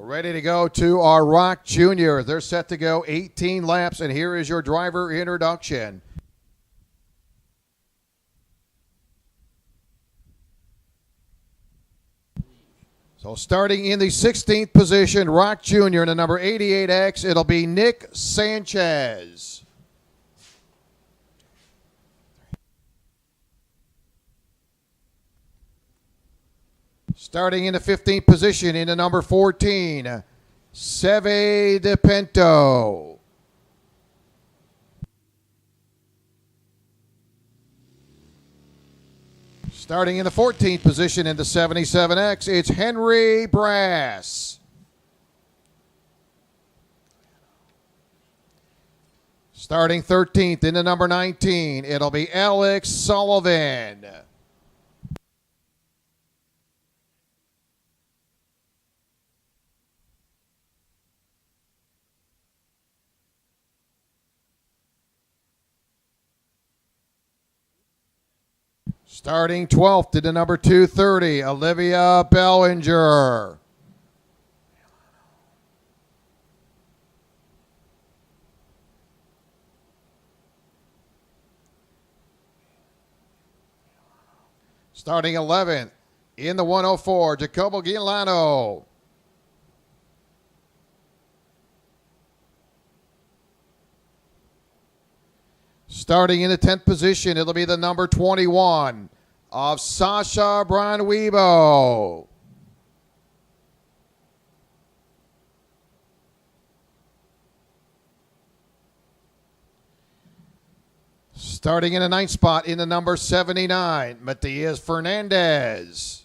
Ready to go to our Rock Junior. They're set to go 18 laps, and here is your driver introduction. So starting in the 16th position, Rock Junior in the number 88X, it'll be Nick Sanchez. Starting in the 15th position in the number 14, Seve DePinto. Starting in the 14th position in the 77X, it's Henry Brass. Starting 13th in the number 19, it'll be Alex Sullivan. Starting 12th to the number 230, Olivia Bellinger. Starting 11th in the 104, Jacobo Giuliano. Starting in the 10th position, it'll be the number 21 of Sasha Branwebo. Starting in the 9th spot in the number 79, Matias Fernandez.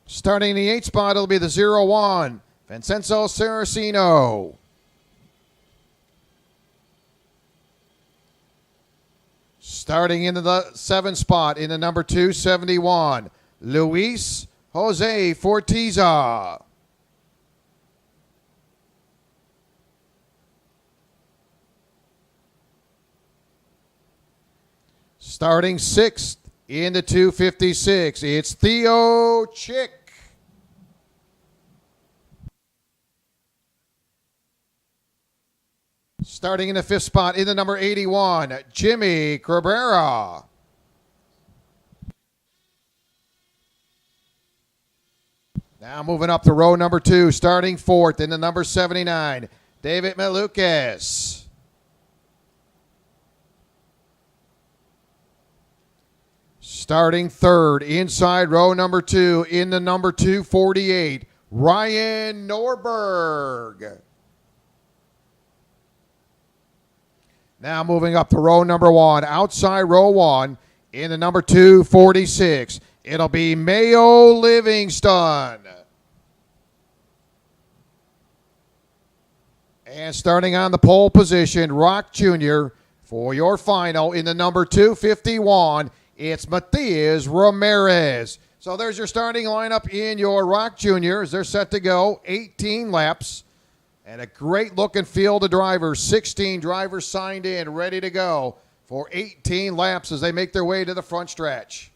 Starting in the 8th spot, it'll be the 01, Vincenzo Saraceno. Starting in the 7th spot in the number 271, Luis Jose Fortiza. Starting 6th in the 256, it's Theo Chick. Starting in the 5th spot in the number 81, Jimmy Cabrera. Now moving up to row number 2, starting 4th in the number 79, David Malukas. Starting 3rd inside row number 2 in the number 248, Ryan Norberg. Now moving up to row number 1, outside row 1 in the number 246, it'll be Mayo Livingston. And starting on the pole position, Rock Junior, for your final in the number 251, it's Matias Ramirez. So there's your starting lineup in your Rock Juniors. They're set to go 18 laps. And a great looking field of drivers. 16 drivers signed in, ready to go for 18 laps as they make their way to the front stretch.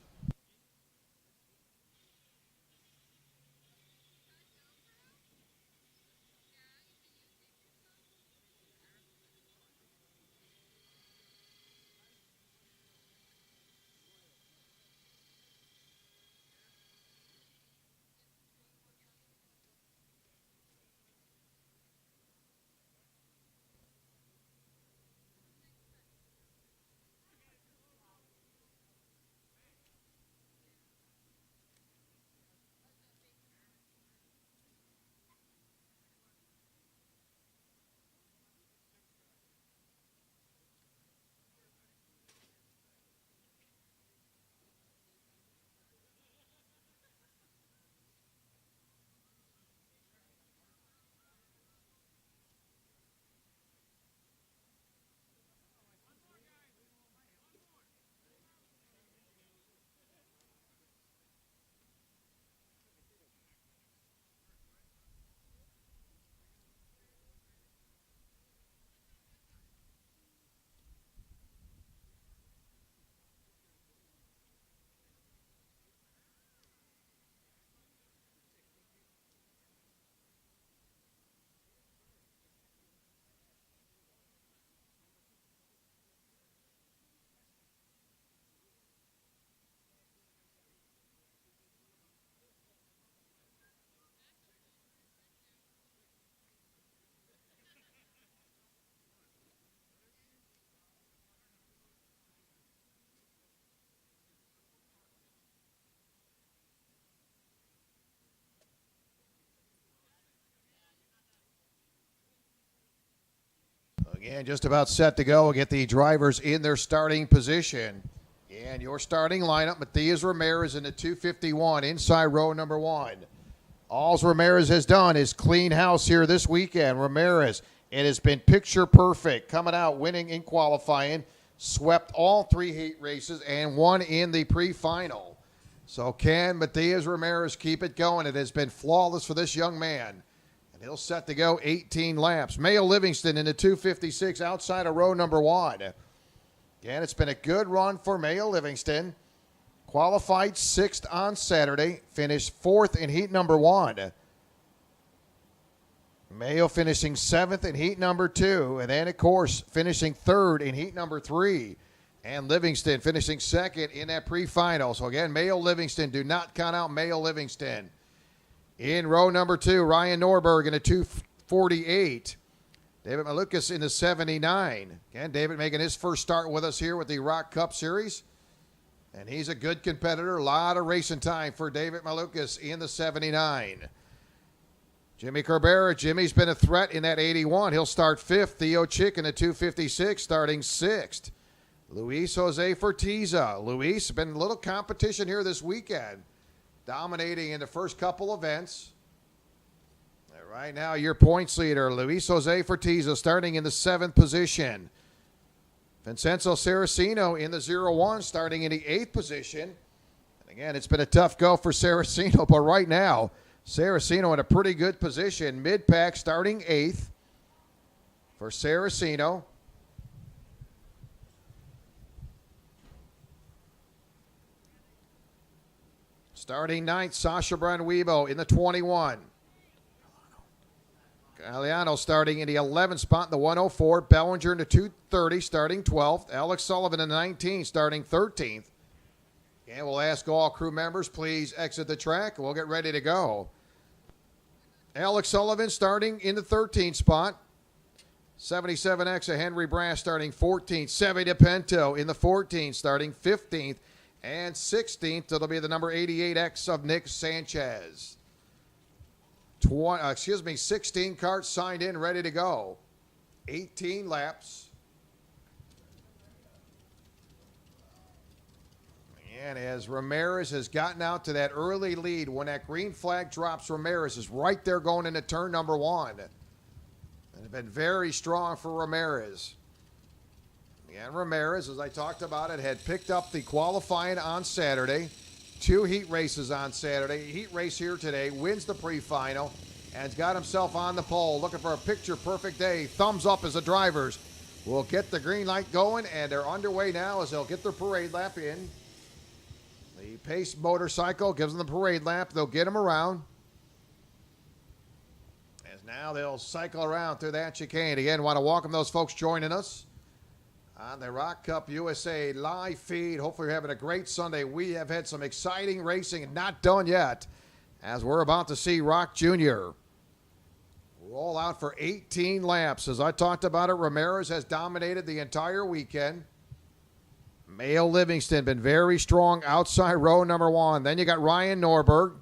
Again, just about set to go. We'll get the drivers in their starting position. And your starting lineup, Matias Ramirez in the 251 inside row number 1. All Ramirez has done is clean house here this weekend. Ramirez, it has been picture perfect, coming out winning in qualifying, swept all 3 heat races and won in the pre-final. So can Matias Ramirez keep it going? It has been flawless for this young man. And he'll set to go 18 laps. Mayo Livingston in the 256 outside of row number 1. Again, it's been a good run for Mayo Livingston. Qualified 6th on Saturday. Finished 4th in heat number 1. Mayo finishing 7th in heat number 2. And then, of course, finishing 3rd in heat number 3. And Livingston finishing 2nd in that pre-final. So, again, Mayo Livingston, do not count out Mayo Livingston. In row number 2, Ryan Norberg in a 248. David Malukas in the 79. Again, David making his first start with us here with the Rock Cup Series. And he's a good competitor. A lot of racing time for David Malukas in the 79. Jimmy Cabrera. Jimmy's been a threat in that 81. He'll start 5th. Theo Chick in the 256 starting 6th. Luis Jose Fortiza. Luis, been a little competition here this weekend. Dominating in the first couple events. Right now, your points leader, Luis Jose Fortiza, starting in the 7th position. Vincenzo Saraceno in the 0-1, starting in the 8th position. And again, it's been a tough go for Saraceno, but right now, Saraceno in a pretty good position. Mid-pack starting 8th for Saraceno. Starting 9th, Sasha Branwibo in the 21. Galiano starting in the 11th spot in the 104. Bellinger in the 230 starting 12th. Alex Sullivan in the 19 starting 13th. And we'll ask all crew members, please exit the track. We'll get ready to go. Alex Sullivan starting in the 13th spot. 77X of Henry Brass starting 14th. Seve DePinto in the 14th starting 15th. And 16th, it'll be the number 88X of Nick Sanchez. 16 carts signed in, ready to go. 18 laps. And as Ramirez has gotten out to that early lead, when that green flag drops, Ramirez is right there going into turn number 1. And it's been very strong for Ramirez. And Ramirez, as I talked about it, had picked up the qualifying on Saturday. 2 heat races on Saturday. Heat race here today. Wins the pre-final. And has got himself on the pole. Looking for a picture-perfect day. Thumbs up as the drivers will get the green light going. And they're underway now as they'll get their parade lap in. The Pace motorcycle gives them the parade lap. They'll get them around. As now they'll cycle around through that chicane. Again, want to welcome those folks joining us on the Rock Cup USA live feed. Hopefully you're having a great Sunday. We have had some exciting racing and not done yet, as we're about to see Rock Jr. roll out for 18 laps. As I talked about it, Ramirez has dominated the entire weekend. Mayo Livingston been very strong outside row number 1. Then you got Ryan Norberg.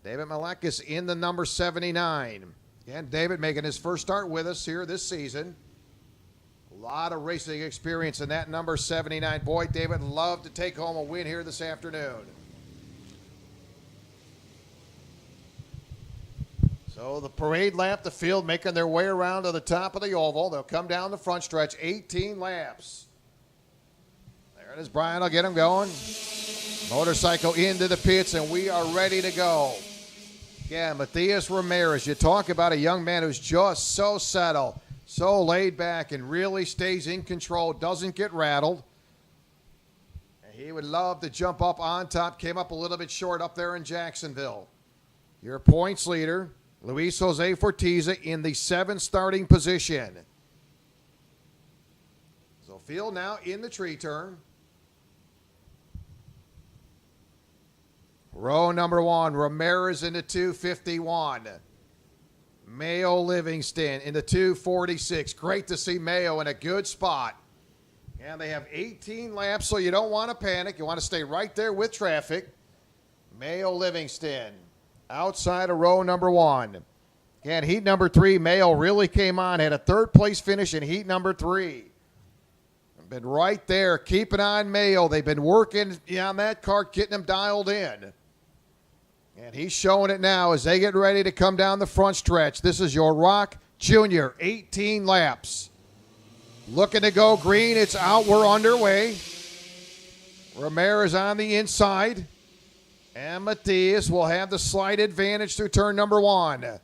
David Malukas in the number 79. Again, David making his first start with us here this season. A lot of racing experience in that number 79. Boy, David loved to take home a win here this afternoon. So the parade lap, the field making their way around to the top of the oval. They'll come down the front stretch, 18 laps. There it is, Brian. I'll get him going. Motorcycle into the pits, and we are ready to go. Yeah, Matias Ramirez. You talk about a young man who's just so settled. So laid back and really stays in control, doesn't get rattled. And he would love to jump up on top. Came up a little bit short up there in Jacksonville. Your points leader, Luis Jose Fortiza, in the 7th starting position. So field now in the tree turn. Row number 1, Ramirez in the 251. Mayo Livingston in the 246. Great to see Mayo in a good spot. And they have 18 laps, so you don't want to panic. You want to stay right there with traffic. Mayo Livingston outside of row number 1. Again, heat number 3, Mayo really came on, had a third-place finish in heat number 3. Been right there, keeping on Mayo. They've been working on that cart, getting him dialed in. And he's showing it now as they get ready to come down the front stretch. This is your Rock Jr., 18 laps. Looking to go green. It's out. We're underway. Ramirez on the inside. And Matias will have the slight advantage through turn number 1. And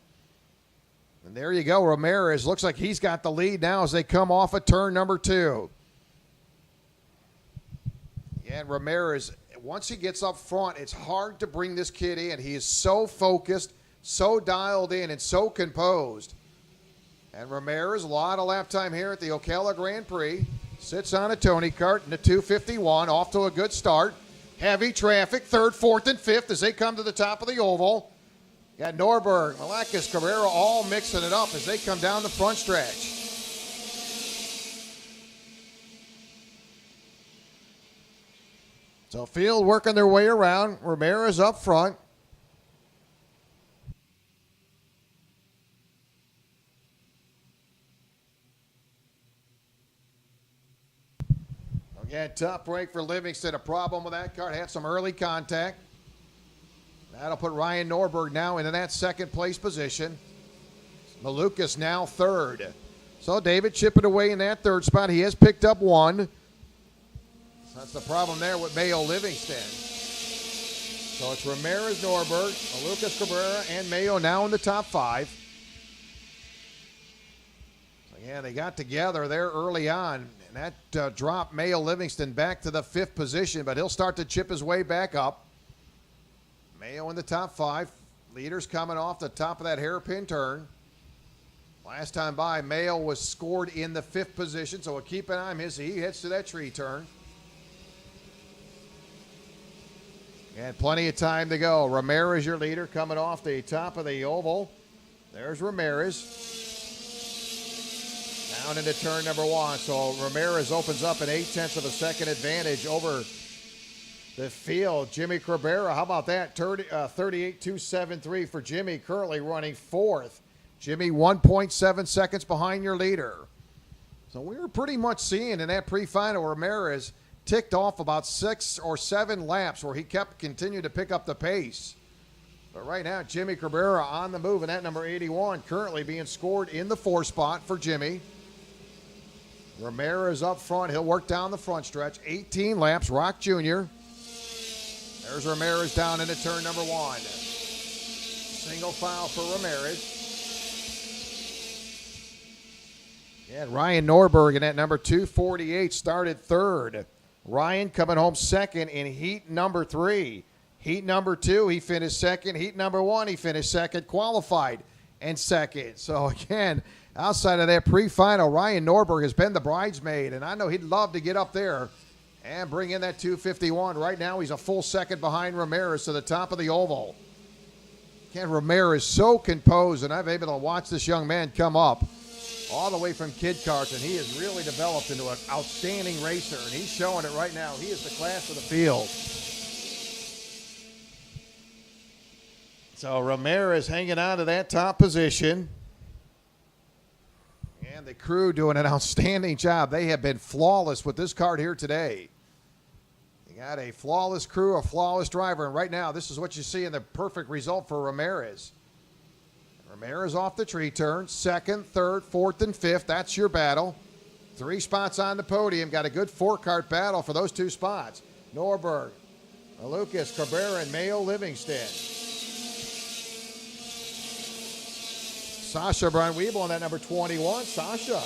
there you go. Ramirez looks like he's got the lead now as they come off of turn number 2. And Ramirez, once he gets up front, it's hard to bring this kid in. He is so focused, so dialed in, and so composed. And Ramirez, a lot of lap time here at the Ocala Grand Prix. Sits on a Tony kart in the 251, off to a good start. Heavy traffic, 3rd, 4th, and 5th as they come to the top of the oval. Got Norberg, Malakas, Cabrera all mixing it up as they come down the front stretch. So field working their way around. Ramirez up front. Again, tough break for Livingston. A problem with that car. Had some early contact. That'll put Ryan Norberg now into that second place position. Malukas now 3rd. So David chipping away in that 3rd spot. He has picked up 1. That's the problem there with Mayo Livingston. So it's Ramirez, Norberg, Lucas Cabrera, and Mayo now in the top 5. So yeah, they got together there early on, and that dropped Mayo Livingston back to the 5th position, but he'll start to chip his way back up. Mayo in the top 5. Leaders coming off the top of that hairpin turn. Last time by, Mayo was scored in the 5th position, so we'll keep an eye on him as he heads to that tree turn. And plenty of time to go. Ramirez, your leader, coming off the top of the oval. There's Ramirez. Down into turn number 1. So Ramirez opens up an 0.8 of a second advantage over the field. Jimmy Cabrera, how about that? 38.273 for Jimmy, currently running 4th. Jimmy, 1.7 seconds behind your leader. So we were pretty much seeing in that pre-final Ramirez ticked off about 6 or 7 laps where he continued to pick up the pace. But right now, Jimmy Cabrera on the move, and that number 81 currently being scored in the 4 spot for Jimmy. Ramirez up front. He'll work down the front stretch. 18 laps. Rock Jr. There's Ramirez down into turn number 1. Single file for Ramirez. And Ryan Norberg in that number 248 started 3rd. Ryan coming home 2nd in heat number 3. Heat number 2, he finished 2nd. Heat number 1, he finished 2nd, qualified and 2nd. So again, outside of that pre-final, Ryan Norberg has been the bridesmaid, and I know he'd love to get up there and bring in that 251. Right now, he's a full 2nd behind Ramirez to the top of the oval. Again, Ramirez so composed, and I've been able to watch this young man come up all the way from kid karts, and he has really developed into an outstanding racer, and he's showing it right now. He is the class of the field. So Ramirez hanging on to that top position. And the crew doing an outstanding job. They have been flawless with this kart here today. You got a flawless crew, a flawless driver, and right now this is what you see in the perfect result for Ramirez. Ramirez off the tree turn, 2nd, 3rd, 4th, and 5th. That's your battle. 3 spots on the podium. Got a good 4-kart battle for those 2 spots. Norberg, Lucas, Cabrera, and Mayo Livingston. Sasha Brunweibel on that number 21. Sasha,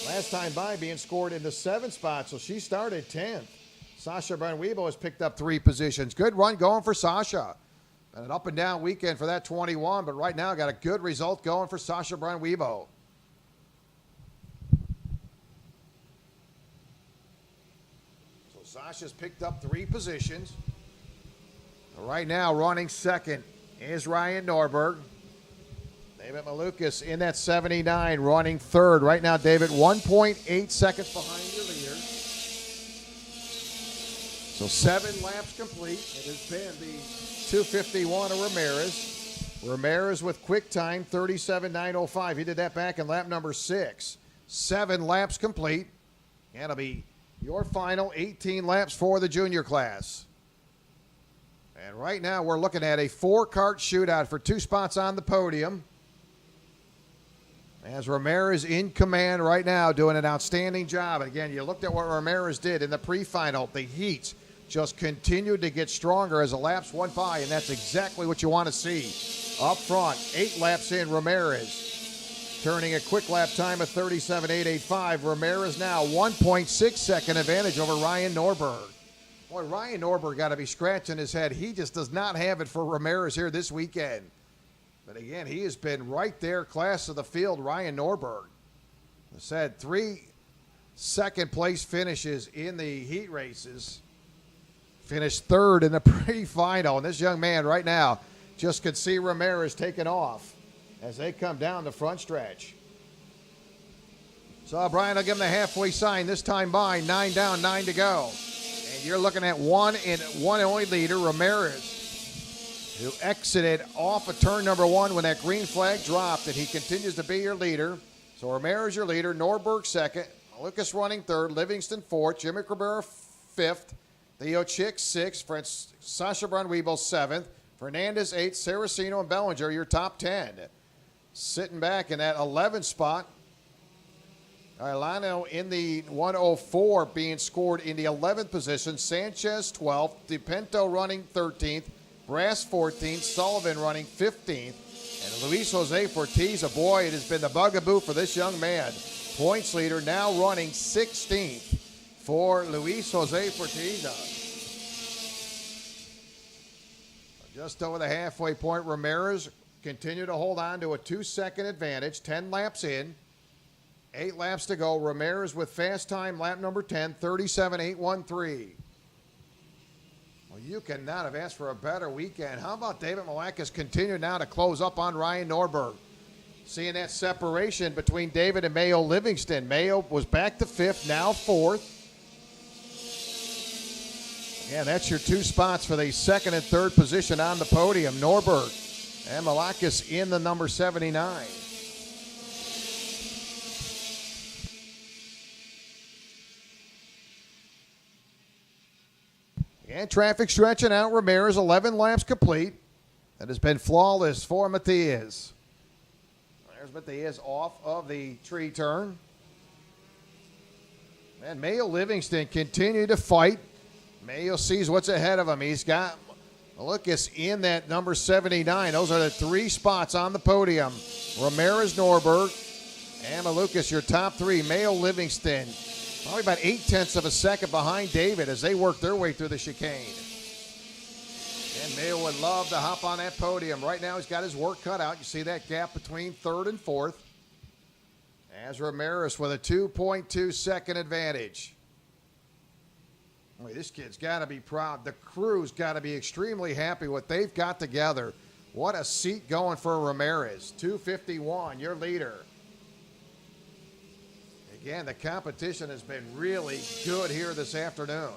last time by, being scored in the 7th spot, so she started 10th. Sasha Brunweibel has picked up 3 positions. Good run going for Sasha. And an up and down weekend for that 21, but right now got a good result going for Sasha Brunweibel. So Sasha's picked up 3 positions. Right now running 2nd is Ryan Norberg. David Malukas in that 79 running 3rd. Right now, David, 1.8 seconds behind your leader. So 7 laps complete. It has been the 251 of Ramirez. Ramirez with quick time, 37.905. He did that back in lap number 6. 7 laps complete. And it'll be your final 18 laps for the junior class. And right now we're looking at a 4-kart shootout for 2 spots on the podium. As Ramirez in command right now, doing an outstanding job. And again, you looked at what Ramirez did in the pre-final. The heats just continued to get stronger as the laps went by, and that's exactly what you want to see. Up front, 8 laps in, Ramirez turning a quick lap time of 37.885. Ramirez now 1.6 second advantage over Ryan Norberg. Boy, Ryan Norberg got to be scratching his head. He just does not have it for Ramirez here this weekend. But again, he has been right there, class of the field, Ryan Norberg. I said 3 second-place finishes in the heat races. Finished 3rd in the pre-final. And this young man right now just could see Ramirez taking off as they come down the front stretch. So Brian will give him the halfway sign this time by. 9 down, 9 to go. And you're looking at one only leader, Ramirez, who exited off of turn number 1 when that green flag dropped, and he continues to be your leader. So Ramirez your leader, Norberg second, Lucas running 3rd, Livingston 4th, Jimmy Cabrera 5th, Theo Chick 6th, Sasha Brunweibel 7th, Fernandez 8th, Saraceno and Bellinger your top 10. Sitting back in that 11th spot, Arlano in the 104 being scored in the 11th position, Sanchez 12th, DePinto running 13th, Brass 14th, Sullivan running 15th, and Luis Jose Ortiz, boy, it has been the bugaboo for this young man. Points leader now running 16th for Luis Jose Ortiz. Just over the halfway point, Ramirez continued to hold on to a 2-second advantage, 10 laps in, 8 laps to go. Ramirez with fast time, lap number 10, 37.813. You cannot have asked for a better weekend. How about David Malakis continue now to close up on Ryan Norberg? Seeing that separation between David and Mayo Livingston. Mayo was back to 5th, now 4th. Yeah, that's your 2 spots for the 2nd and 3rd position on the podium. Norberg and Malakis in the number 79. And traffic stretching out. Ramirez, 11 laps complete. That has been flawless for Matias. There's Matias off of the tree turn. And Mayo Livingston continue to fight. Mayo sees what's ahead of him. He's got Lucas in that number 79. Those are the 3 spots on the podium. Ramirez, Norberg, and Malukas, your top 3. Mayo Livingston, probably about 0.8 of a second behind David as they work their way through the chicane. And Mayo would love to hop on that podium. Right now he's got his work cut out. You see that gap between 3rd and 4th. As Ramirez with a 2.2 second advantage. Boy, this kid's got to be proud. The crew's got to be extremely happy what they've got together. What a seat going for Ramirez. 251, your leader. Again, the competition has been really good here this afternoon.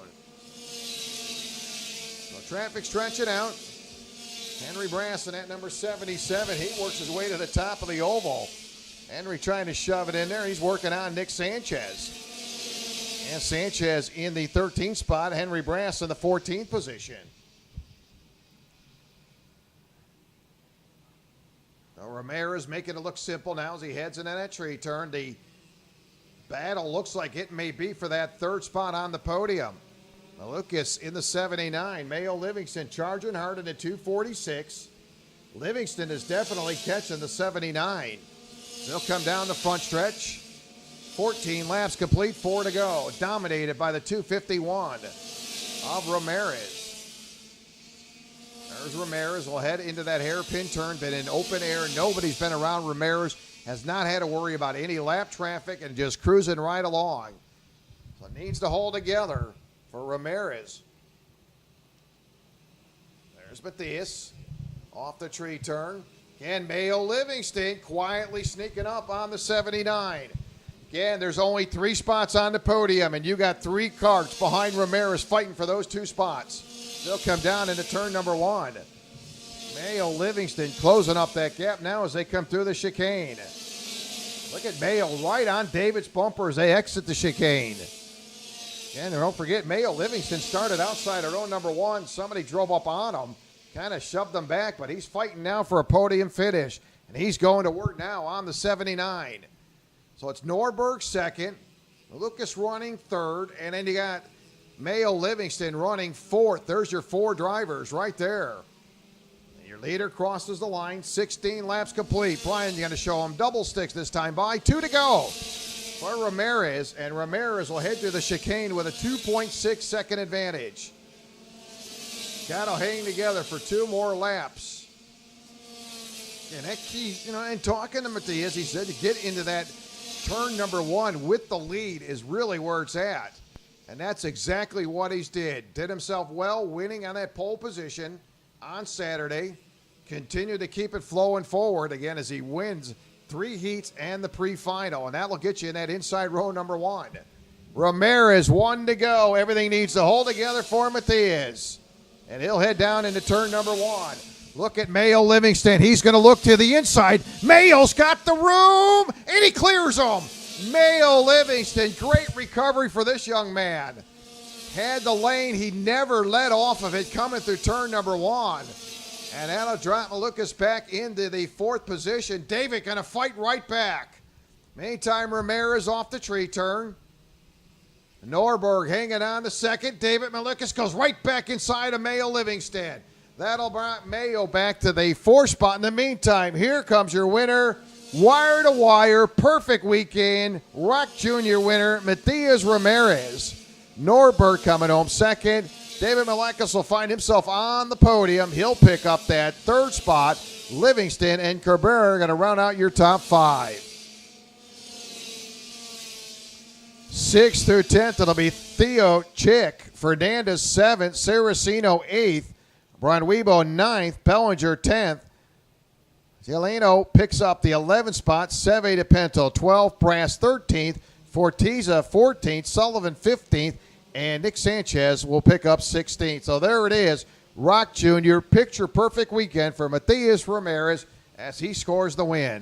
So traffic stretching out. Henry Brasson at number 77. He works his way to the top of the oval. Henry trying to shove it in there. He's working on Nick Sanchez. And Sanchez in the 13th spot. Henry Brasson in the 14th position. So Ramirez making it look simple now as he heads into that tree turn. The battle looks like it may be for that 3rd spot on the podium. Lucas in the 79. Mayo Livingston charging hard in the 246. Livingston is definitely catching the 79. They'll come down the front stretch. 14 laps complete, 4 to go. Dominated by the 251 of Ramirez. There's Ramirez. Will head into that hairpin turn. Been in open air. Nobody's been around Ramirez. Has not had to worry about any lap traffic and just cruising right along. So it needs to hold together for Ramirez. There's Matias off the tree turn. And Mayo Livingston quietly sneaking up on the 79. Again, there's only 3 spots on the podium, and you got 3 carts behind Ramirez fighting for those 2 spots. They'll come down into turn number 1. Mayo Livingston closing up that gap now as they come through the chicane. Look at Mayo right on David's bumper as they exit the chicane. And don't forget, Mayo Livingston started outside of row number 1. Somebody drove up on him, kind of shoved them back, but he's fighting now for a podium finish. And he's going to work now on the 79. So it's Norberg second, Lucas running third, and then you got Mayo Livingston running fourth. There's your 4 drivers right there. And your leader crosses the line, 16 laps complete. Brian, you're going to show him double sticks this time by 2 to go for Ramirez, and Ramirez will head through the chicane with a 2.6 second advantage. Got to hang together for 2 more laps. And that key, and talking to Matias, he said to get into that turn number 1 with the lead is really where it's at. And that's exactly what he's did. Did himself well, winning on that pole position on Saturday. Continued to keep it flowing forward again as he wins 3 heats and the pre-final, and that'll get you in that inside row number 1. Ramirez, 1 to go. Everything needs to hold together for Matias. And he'll head down into turn number 1. Look at Mayo Livingston. He's going to look to the inside. Mayo's got the room, and he clears them. Mayo Livingston, great recovery for this young man. Had the lane. He never let off of it coming through turn number 1. And that'll drop Malukas back into the 4th position. David going to fight right back. Meantime, Ramirez off the tree turn. Norberg hanging on the 2nd. David Malukas goes right back inside of Mayo Livingston. That'll bring Mayo back to the 4th spot. In the meantime, here comes your winner, wire to wire, perfect weekend, Rock Jr. winner, Matias Ramirez. Norberg coming home 2nd. David Malukas will find himself on the podium. He'll pick up that 3rd spot. Livingston and Cabrera are going to round out your top 5. 6th through 10th, it'll be Theo Chick. Fernandez 7th. Saraceno 8th. Brian Weibo 9th. Pellinger 10th. Cialino picks up the 11th spot. Seve de Pinto 12th. Brass 13th. Fortiza 14th. Sullivan 15th. And Nick Sanchez will pick up 16th. So there it is. Rock Jr. Picture perfect weekend for Matias Ramirez as he scores the win.